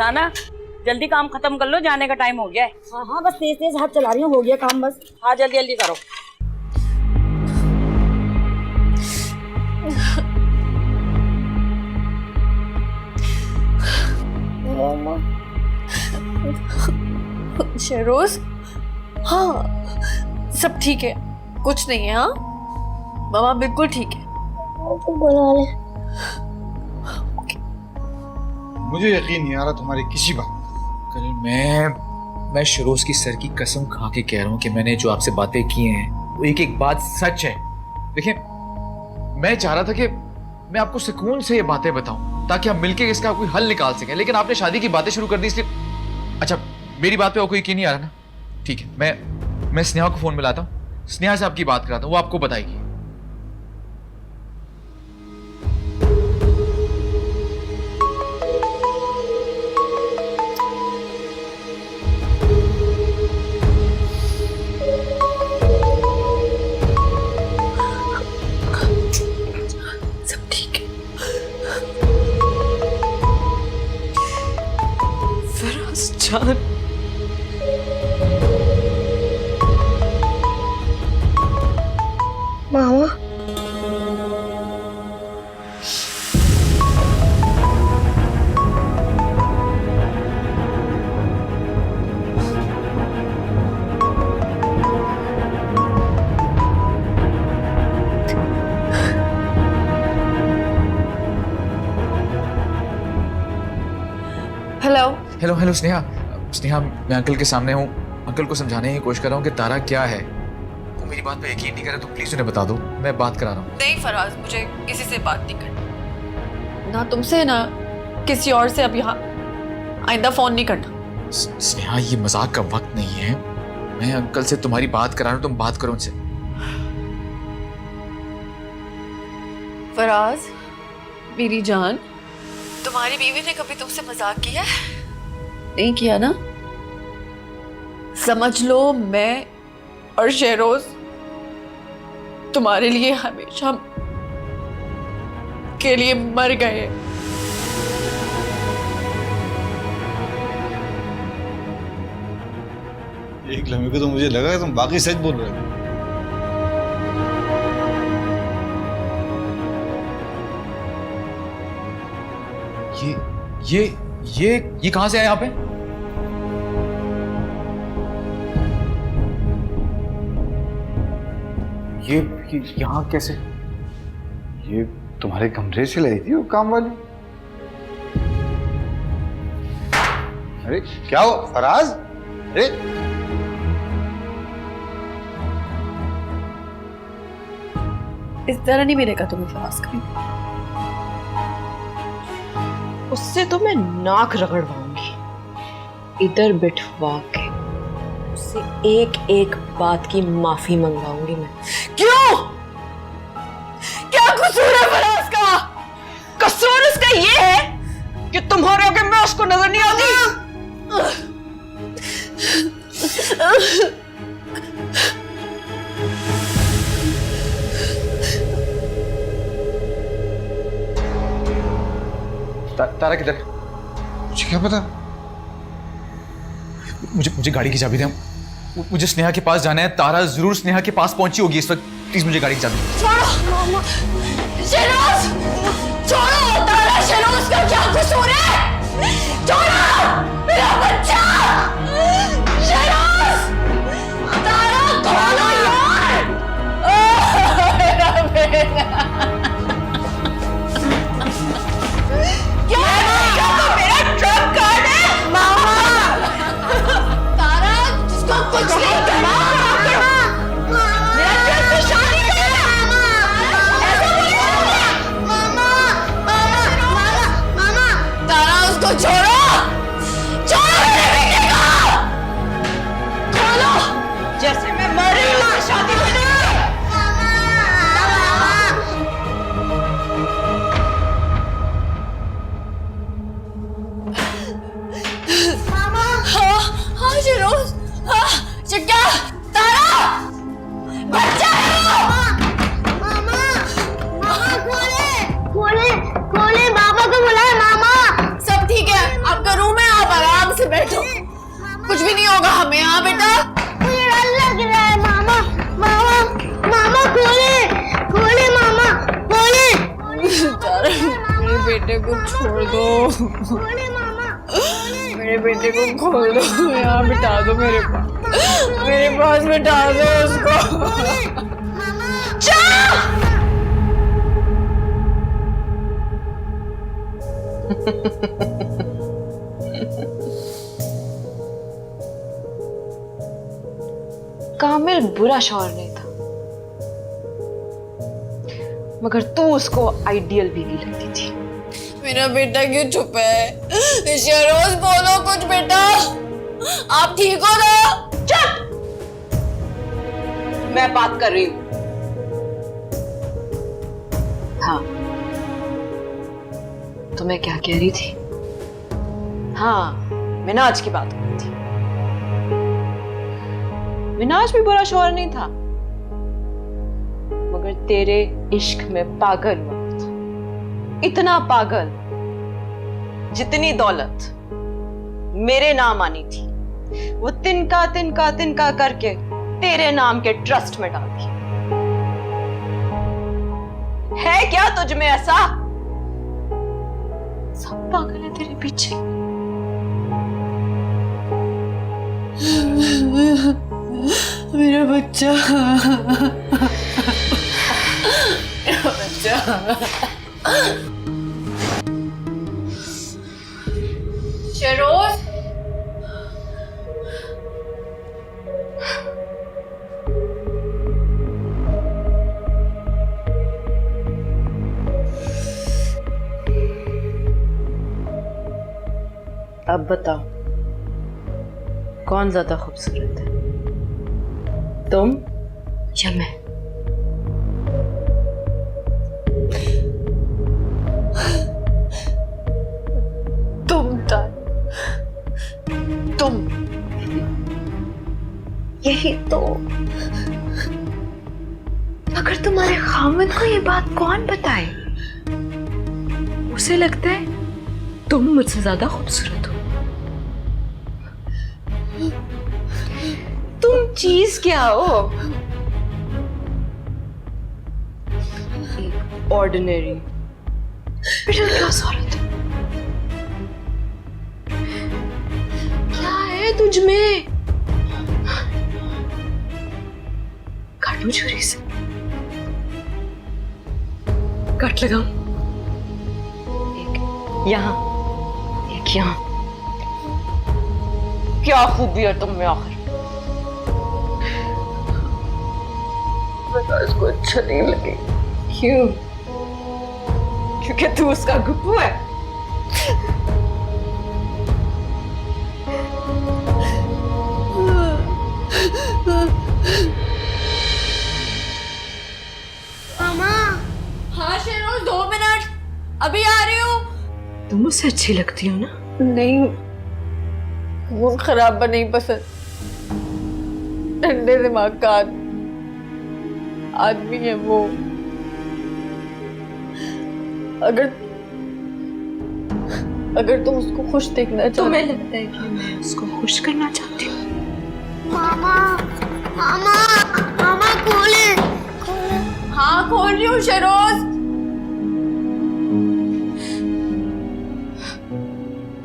राना जल्दी काम खत्म कर लो, जाने का टाइम हो गया है। हाँ हाँ बस तेज तेज हाथ चला रही हूँ, हो गया काम बस। हाँ जल्दी जल्दी करो। शहरोज, हाँ सब ठीक है, कुछ नहीं है। हाँ मामा बिल्कुल ठीक है। बुला ले। मुझे यकीन नहीं आ रहा तुम्हारी किसी बात। कल मैं शरोज की सर की कसम खा के कह रहा हूँ कि मैंने जो आपसे बातें की हैं वो एक एक बात सच है। देखिए, मैं चाह रहा था कि मैं आपको सुकून से ये बातें बताऊं ताकि हम मिलके इसका कोई हल निकाल सकें, लेकिन आपने शादी की बातें शुरू कर दी इसलिए। अच्छा, मेरी बात पे आपको यकीन नहीं आ रहा ना? ठीक है, मैं स्नेहा को फोन मिलाता हूँ, स्नेहा से आपकी बात कराता हूँ, वो आपको बताएगी। जान, मामा हेलो हेलो हेलो स्नेहा, मैं अंकल के सामने हूँ, अंकल को समझाने की कोशिश कर रहा हूँ कि तारा क्या है। वो मेरी बात पे यकीन नहीं कर रहा तो प्लीज उन्हें बता दो, मैं बात करा रहा हूँ। नहीं फराज, मुझे किसी से बात नहीं करनी, ना तुमसे ना किसी और से। अब यहाँ आइंदा फोन नहीं करना। स्नेहा, ये मजाक का वक्त नहीं है, मैं अंकल से तुम्हारी बात करा रहा हूँ, तुम बात करो उनसे। फराज मेरी जान, तुम्हारी बीवी ने कभी तुमसे मजाक किया है? नहीं किया ना? समझ लो मैं और शहरोज तुम्हारे लिए हमेशा के लिए मर गए। एक लम्हे को तो मुझे लगा कि तुम बाकी सच बोल रहे थे। ये कहां से आया यहाँ पे? ये यहाँ कैसे? ये तुम्हारे कमरे से लाई थी वो काम वाली? अरे क्या हो फराज? अरे इस तरह नहीं मिलेगा तुम्हें फराज कभी। उससे तो मैं नाक रगड़वाऊंगी, इधर बिठवा के उससे एक एक बात की माफी मंगवाऊंगी मैं। क्यों? क्या कसूर है फराज का? कसूर उसका ये है कि तुम हो रहे हो कि मैं उसको नजर नहीं आती। तारा किधर है? मुझे क्या पता? मुझे गाड़ी की चाबी दे, मुझे स्नेहा के पास जाना है। तारा जरूर स्नेहा के पास पहुंची होगी इस वक्त, प्लीज मुझे गाड़ी की चाबी दे। छोड़ो शहरोज, छोड़ो तारा, शहरोज का क्या कसूर है? छोड़ो मेरा बच्चा, शहरोज, तारा छोड़ो यार, मेरा बेटा। क्या तो मेरा ट्रम्प कार्ड है मामा। तारा जिसको कुछ नहीं करना, मेरा ट्रम्प से शादी करना। तारा उसको छोड़ो, छोड़ो मेरे बेटे को। यहाँ बेटा। मुझे डर लग रहा है मामा। मामा मामा खोले खोले मामा खोले। मेरे बेटे को छोड़ दो, खोले मामा मेरे बेटे को खोल दो, यहाँ बिठा दो मेरे पास बिठा दो उसको। कामिल बुरा शौहर नहीं था, मगर तू उसको आइडियल बीवी लगती थी। मेरा बेटा क्यों चुप है? शहरोज बोलो कुछ बेटा, आप ठीक हो ना? चुप! मैं बात कर रही हूं। हाँ, तो मैं क्या कह रही थी? हाँ, मिनाज की बात कर रही थी। मिनाज भी बुरा शौहर नहीं था, मगर तेरे इश्क में पागल हुआ था। इतना पागल जितनी दौलत मेरे नाम आनी थी वो तिनका तिनका तिनका करके तेरे नाम के ट्रस्ट में डाल दी। है क्या तुझ में ऐसा? सब पागल है तेरे पीछे। मेरा बच्चा, मेरा बच्चा। शहरोज, अब बताओ, कौन ज्यादा खूबसूरत है, तुम या मैं? तुम यही तो। मगर तुम्हारे खामद को ये बात कौन बताए? उसे लगता है तुम मुझसे ज्यादा खूबसूरत हो। तुम चीज क्या हो? ऑर्डिनरी मिडिल क्लास औरत। क्या है तुझ में? काटूं छुरी से? कट लगाऊं? एक यहाँ, एक यहाँ। क्या खूबी है तुम में आखिर? बता, इसको अच्छा नहीं लगे। क्यों? क्योंकि तू उसका गुप्पू है। मामा। हाँ शहरोज, 2 मिनट, अभी आ रही हूँ। तुम मुझसे अच्छी लगती हो ना? नहीं, खून खराबा नहीं पसंद। ठंडे दिमाग का आदमी है वो। अगर तुम उसको खुश देखना चाहते, तुम्हें लगता है कि मैं उसको खुश करना चाहती हूँ? मामा मामा मामा खोले खोले। हाँ खोल रही हूँ शहरोज।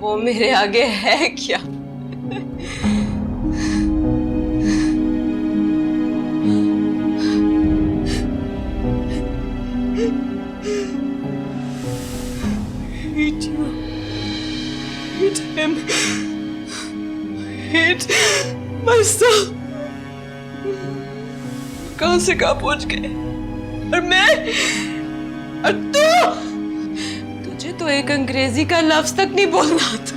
वो मेरे आगे है क्या? Hate you. Hate him. Hate myself. कहां से कहां पहुंच गए? और मैं? और तू? तुझे तो एक अंग्रेजी का लफ्ज तक नहीं बोलना आता।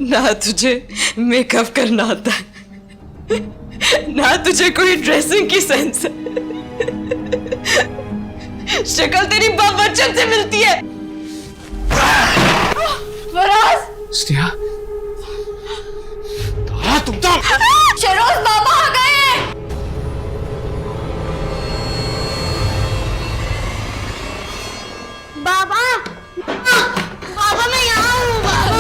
ना तुझे मेकअप करना आता है, ना तुझे कोई ड्रेसिंग की सेंस है। शक्ल तेरी बच्चन से मिलती है। फराज! स्नेहा, तुम तो शहरोज, बाबा आ गए हैं। बाबा बाबा मैं यहाँ हूँ। बाबा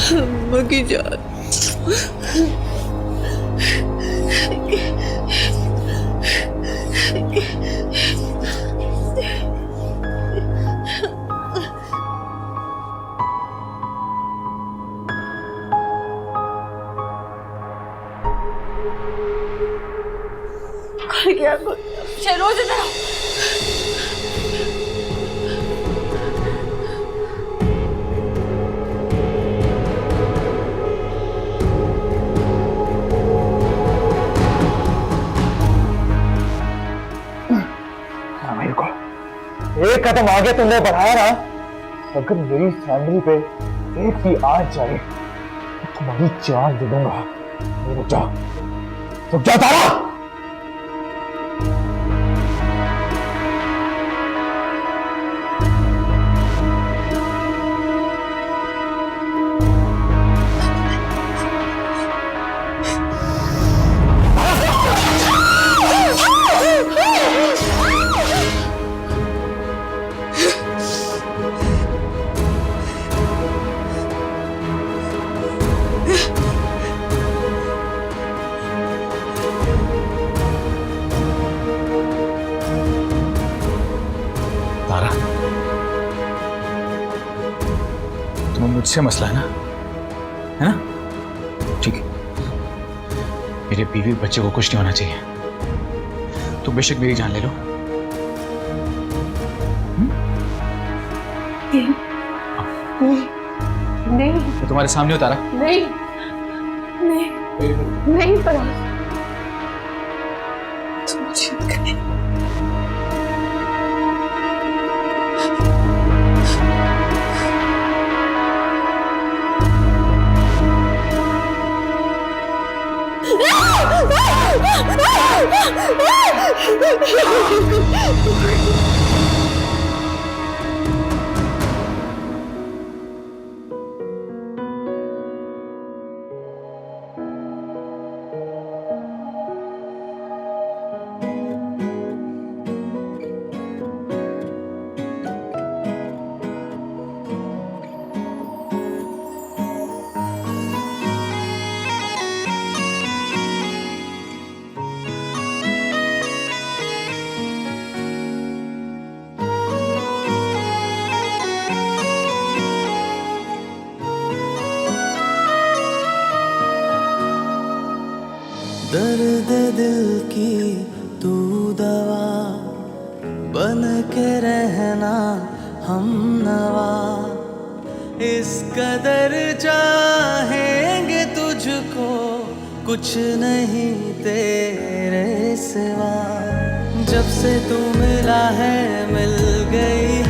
अम्मा की जान। शहरोज इधर आओ। मेरे को एक कदम आगे तुमने बढ़ाया ना, अगर मेरी फैमिली पे एक भी आ जाए तो तुम्हारी जान दे दूंगा। रुक जा, रुक जा तारा। तारा, तुम्हें मुझसे मसला है ना, है ना? ठीक है, मेरे बीवी और बच्चे को कुछ नहीं होना चाहिए। तो बेशक मेरी जान ले लो। नहीं तो तुम्हारे सामने हो तारा। नहीं नहीं नहीं फराज, तुम जीत गए। दर्द दिल की तू दवा बन के रहना हम नवा, इस कदर चाहेंगे तुझको कुछ नहीं तेरे सिवा। जब से तू मिला है मिल गई